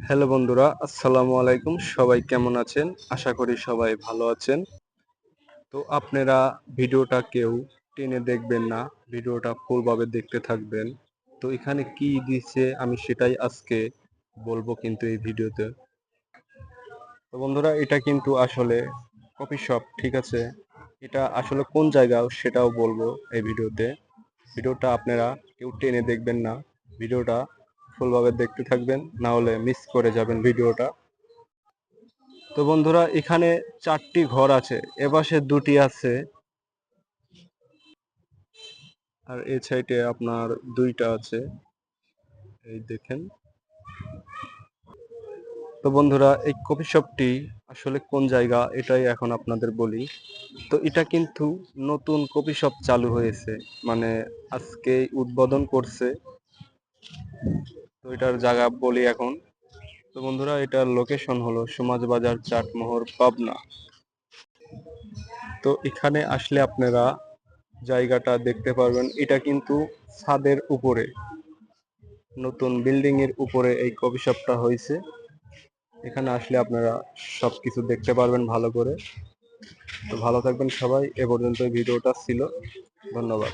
Hello বন্ধুরা, আসসালামু আলাইকুম। সবাই কেমন আছেন? আশা করি সবাই ভালো আছেন। তো আপনারা ভিডিওটা কেউ টেনে দেখবেন না, ভিডিওটা ফুলভাবে দেখতে থাকবেন। তো এখানে কি দিচ্ছে আমি সেটাই আজকে বলবো কিন্তু এই ভিডিওতে। তো বন্ধুরা, এটা কিন্তু আসলে কফি শপ, ঠিক আছে? এটা আসলে কোন জায়গা সেটাও বলবো এই ভিডিওতে। ভিডিওটা আপনারা কেউ টেনে দেখবেন না, ভিডিওটা ফুলভাবে দেখতে থাকবেন, না হলে মিস করে যাবেন ভিডিওটা। তো বন্ধুরা, এখানে 4টি ঘর আছে, এপাশে 2টি আছে আর এই সাইডে আপনার 2টা আছে, এই দেখেন। তো বন্ধুরা, এই কফি শপটি আসলে কোন জায়গা এটাই এখন আপনাদের বলি। তো এটা কিন্তু নতুন কফি শপ চালু হয়েছে, মানে আজকে উদ্বোধন করছে। তো এটার জায়গা বলি এখন। তো বন্ধুরা, এটার লোকেশন হলো সমাজবাজার, চাটমোহর, পাবনা। তো এখানে আসলে আপনারা জায়গাটা দেখতে পারবেন। এটা কিন্তু ছাদের উপরে, নতুন বিল্ডিং এর উপরে এই কফি শপটা হয়েছে। এখানে আসলে আপনারা সবকিছু দেখতে পারবেন ভালো করে। তো ভালো থাকবেন সবাই। এ পর্যন্ত ভিডিওটা ছিল। ধন্যবাদ।